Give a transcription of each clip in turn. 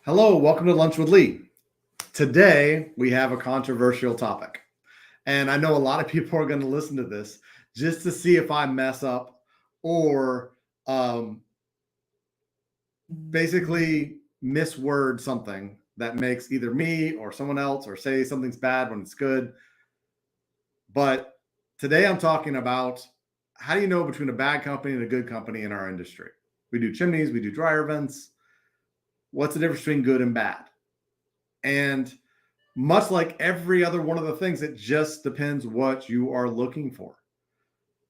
Hello, welcome to Lunch with Lee. Today, we have a controversial topic. And I know a lot of people are going to listen to this just to see if I mess up or um, basically misword something that makes either me or someone else or say something's bad when it's good. But today, I'm talking about how do you know between a bad company and a good company in our industry? We do chimneys, we do dryer vents. What's the difference between good and bad? And much like every other one of the things, it just depends what you are looking for.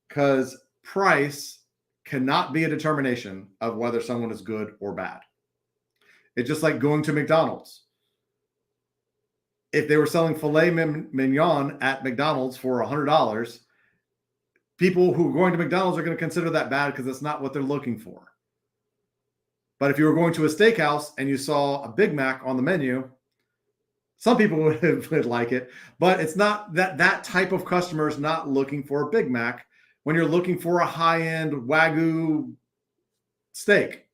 Because price cannot be a determination of whether someone is good or bad. It's just like going to McDonald's. If they were selling filet mignon at McDonald's for $100, people who are going to McDonald's are going to consider that bad because it's not what they're looking for. But if you were going to a steakhouse and you saw a Big Mac on the menu, some people would like it, but it's not that type of customer is not looking for a Big Mac when you're looking for a high-end Wagyu steak.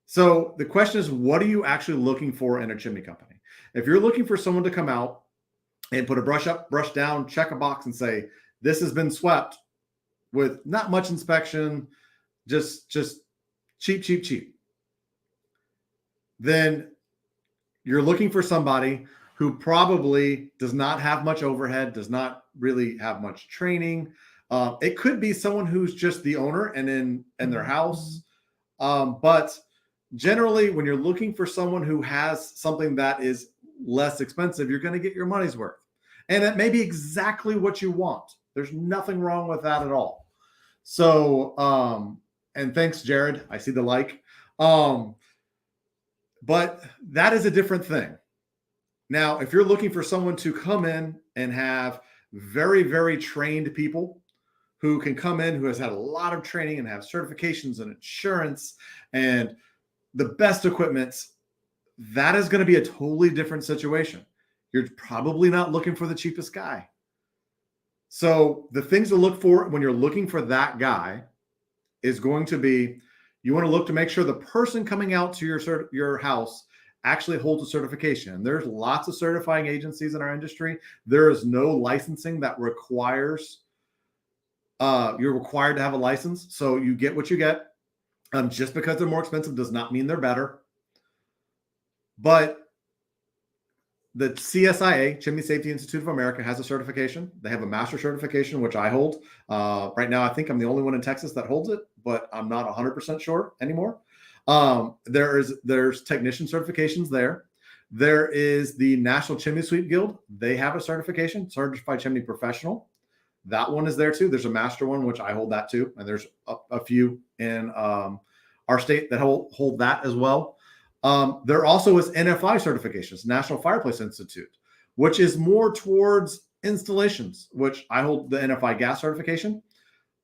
So the question is, what are you actually looking for in a chimney company? If you're looking for someone to come out and put a brush up, brush down, check a box and say, this has been swept with not much inspection, just cheap, then you're looking for somebody who probably does not have much overhead, does not really have much training. It could be someone who's just the owner and in their house. But generally, when you're looking for someone who has something that is less expensive, you're going to get your money's worth. And that may be exactly what you want. There's nothing wrong with that at all. So, and thanks, Jared. I see the like. But that is a different thing. Now, if you're looking for someone to come in and have very, very trained people who can come in, who has had a lot of training and have certifications and insurance and the best equipment, that is going to be a totally different situation. You're probably not looking for the cheapest guy. So the things to look for when you're looking for that guy is going to be, you want to look to make sure the person coming out to your house actually holds a certification. There's lots of certifying agencies in our industry. There is no licensing that requires, you're required to have a license. So you get what you get. Just because they're more expensive does not mean they're better. But the CSIA, Chimney Safety Institute of America, has a certification. They have a master certification, which I hold. Right now, I think I'm the only one in Texas that holds it, but I'm not 100% sure anymore. There's technician certifications there. There is the National Chimney Sweep Guild. They have a certification, Certified Chimney Professional. That one is there too. There's a master one, which I hold that too. And there's a few in our state that hold that as well. There also is NFI certifications, National Fireplace Institute, which is more towards installations, which I hold the NFI gas certification.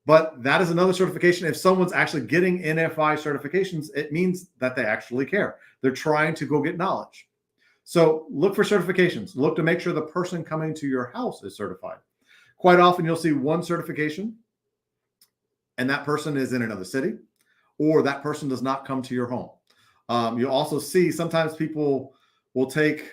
But that is another certification. If someone's actually getting NFI certifications, it means that they actually care. They're trying to go get knowledge. So look for certifications. Look to make sure the person coming to your house is certified. Quite often you'll see one certification and that person is in another city, or that person does not come to your home. You'll also see sometimes people will take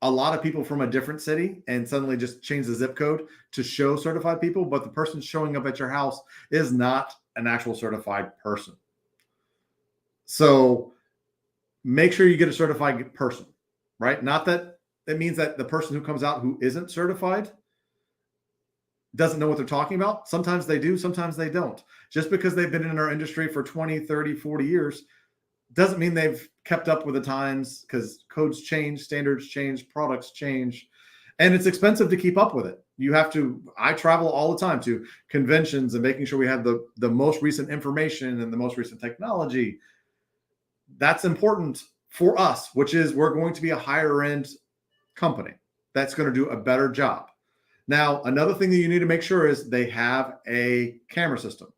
a lot of people from a different city and suddenly just change the zip code to show certified people, but the person showing up at your house is not an actual certified person. So make sure you get a certified person, right? Not that it means that the person who comes out who isn't certified doesn't know what they're talking about. Sometimes they do, sometimes they don't. Just because they've been in our industry for 20, 30, 40 years doesn't mean they've kept up with the times, because codes change, standards change, products change, and it's expensive to keep up with it. I travel all the time to conventions and making sure we have the most recent information and the most recent technology. That's important for us, which is we're going to be a higher end company that's going to do a better job. Now, another thing that you need to make sure is they have a camera system.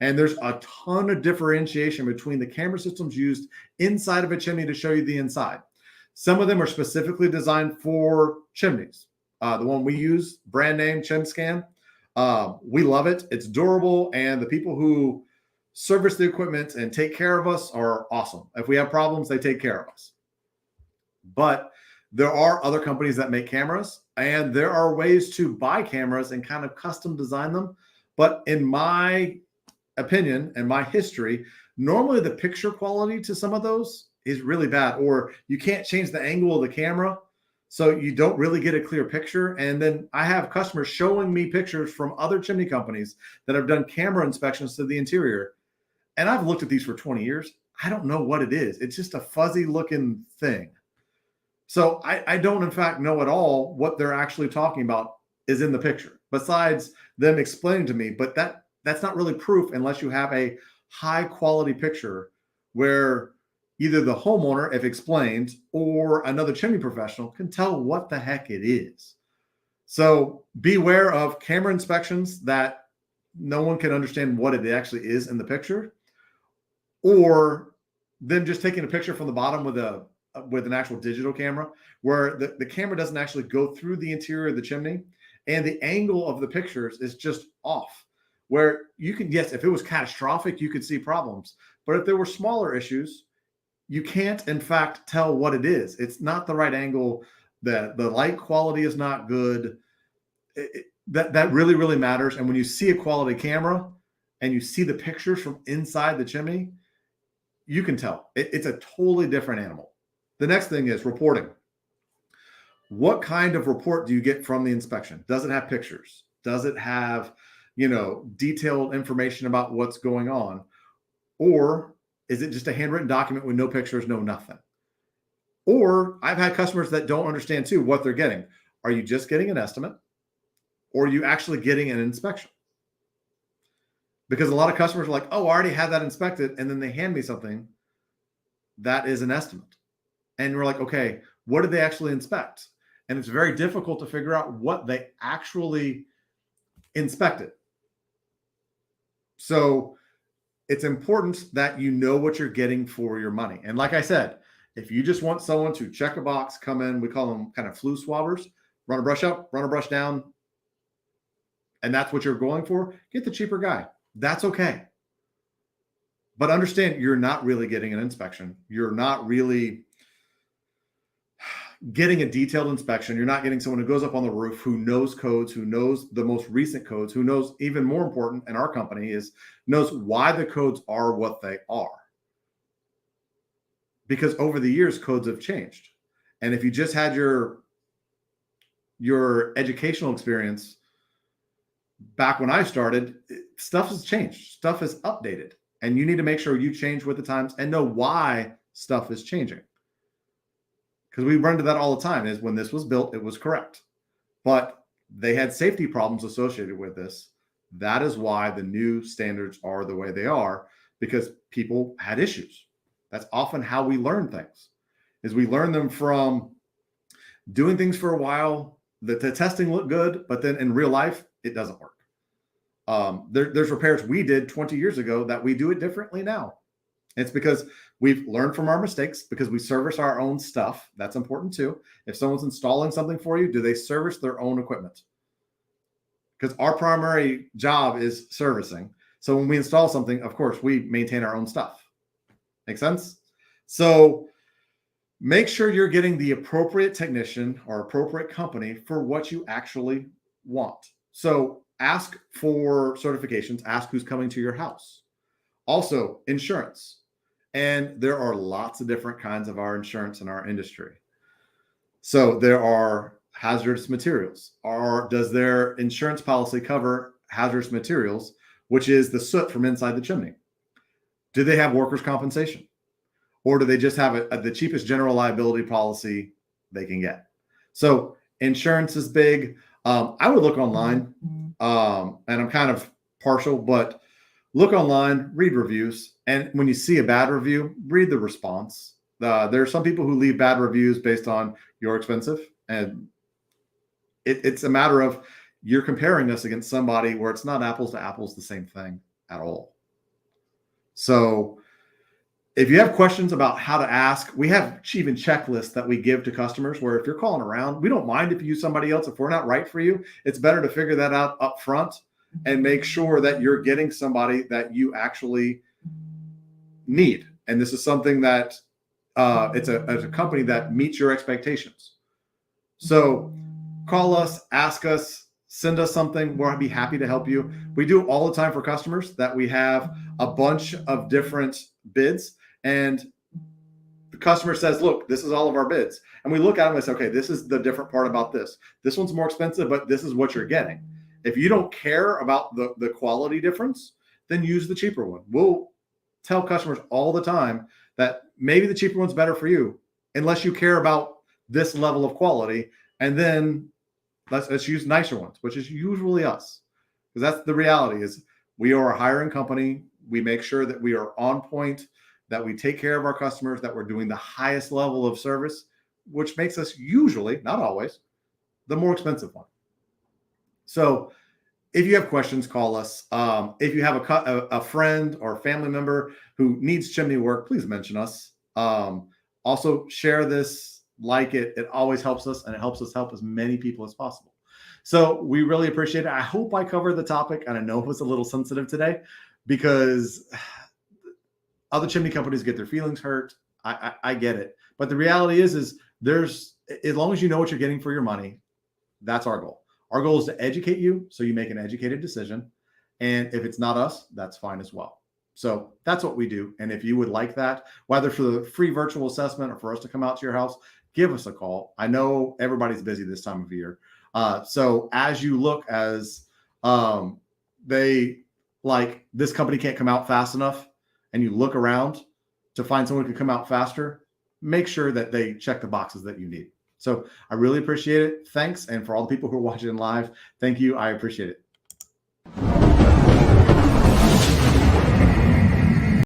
And there's a ton of differentiation between the camera systems used inside of a chimney to show you the inside. Some of them are specifically designed for chimneys. The one we use, brand name ChimScan, we love it. It's durable. And the people who service the equipment and take care of us are awesome. If we have problems, they take care of us. But there are other companies that make cameras, and there are ways to buy cameras and kind of custom design them. But in my opinion and my history, normally the picture quality to some of those is really bad, or you can't change the angle of the camera, so you don't really get a clear picture. And then I have customers showing me pictures from other chimney companies that have done camera inspections to the interior. And I've looked at these for 20 years. I don't know what it is. It's just a fuzzy looking thing. So I don't, in fact, know at all what they're actually talking about is in the picture, besides them explaining to me. But that's not really proof unless you have a high quality picture where either the homeowner, if explained, or another chimney professional can tell what the heck it is. So beware of camera inspections that no one can understand what it actually is in the picture, or them just taking a picture from the bottom with an actual digital camera, where the camera doesn't actually go through the interior of the chimney, and the angle of the pictures is just off, where you can, yes, if it was catastrophic, you could see problems. But if there were smaller issues, you can't, in fact, tell what it is. It's not the right angle. The light quality is not good. That really, really matters. And when you see a quality camera and you see the pictures from inside the chimney, you can tell. It's a totally different animal. The next thing is reporting. What kind of report do you get from the inspection? Does it have pictures? Does it have, detailed information about what's going on? Or is it just a handwritten document with no pictures, no nothing? Or I've had customers that don't understand too what they're getting. Are you just getting an estimate, or are you actually getting an inspection? Because a lot of customers are like, oh, I already had that inspected, and then they hand me something that is an estimate. And we're like, okay, what did they actually inspect? And it's very difficult to figure out what they actually inspected. So it's important that you know what you're getting for your money. And like I said, if you just want someone to check a box, come in, we call them kind of flue swabbers, run a brush up, run a brush down, and that's what you're going for, get the cheaper guy. That's okay. But understand, you're not really getting an inspection. You're not really getting a detailed inspection. You're not getting someone who goes up on the roof, who knows codes, who knows the most recent codes, who knows, even more important in our company, is knows why the codes are what they are. Because over the years, codes have changed. And if you just had your educational experience back when I started, stuff has changed. Stuff is updated. And you need to make sure you change with the times and know why stuff is changing. Because we run into that all the time, is when this was built, it was correct. But they had safety problems associated with this. That is why the new standards are the way they are, because people had issues. That's often how we learn things, is we learn them from doing things for a while. The testing looked good, but then in real life, it doesn't work. There's repairs we did 20 years ago that we do it differently now. It's because we've learned from our mistakes, because we service our own stuff. That's important too. If someone's installing something for you, do they service their own equipment? Because our primary job is servicing. So when we install something, of course, we maintain our own stuff. Make sense? So make sure you're getting the appropriate technician or appropriate company for what you actually want. So ask for certifications. Ask who's coming to your house. Also, insurance. And there are lots of different kinds of our insurance in our industry. So there are hazardous materials. Does their insurance policy cover hazardous materials, which is the soot from inside the chimney? Do they have workers' compensation? Or do they just have the cheapest general liability policy they can get? So insurance is big. I would look online, and I'm kind of partial, but look online, read reviews. And when you see a bad review, read the response. There are some people who leave bad reviews based on you're expensive. And it's a matter of you're comparing us against somebody where it's not apples to apples, the same thing at all. So if you have questions about how to ask, we have even checklists that we give to customers where if you're calling around, we don't mind if you use somebody else. If we're not right for you, it's better to figure that out up front and make sure that you're getting somebody that you actually need. And this is something that it's a company that meets your expectations. So call us, ask us, send us something. We'll be happy to help you. We do all the time for customers that we have a bunch of different bids, and the customer says, look, this is all of our bids. And we look at them and say, okay, this is the different part about this. This one's more expensive, but this is what you're getting. If you don't care about the quality difference, then use the cheaper one. We'll tell customers all the time that maybe the cheaper one's better for you, unless you care about this level of quality. And then let's use nicer ones, which is usually us. Because that's the reality is we are a hiring company. We make sure that we are on point, that we take care of our customers, that we're doing the highest level of service, which makes us usually, not always, the more expensive one. So if you have questions, call us. If you have a friend or a family member who needs chimney work, please mention us. Also share this, like it. It always helps us, and it helps us help as many people as possible. So we really appreciate it. I hope I covered the topic, and I know it was a little sensitive today because other chimney companies get their feelings hurt. I get it. But the reality is there's, as long as you know what you're getting for your money, that's our goal. Our goal is to educate you so you make an educated decision. And if it's not us, that's fine as well. So that's what we do. And if you would like that, whether for the free virtual assessment or for us to come out to your house, give us a call. I know everybody's busy this time of year. So as you look as they like this company can't come out fast enough, and you look around to find someone who can come out faster, make sure that they check the boxes that you need. So I really appreciate it. Thanks. And for all the people who are watching live, thank you. I appreciate it.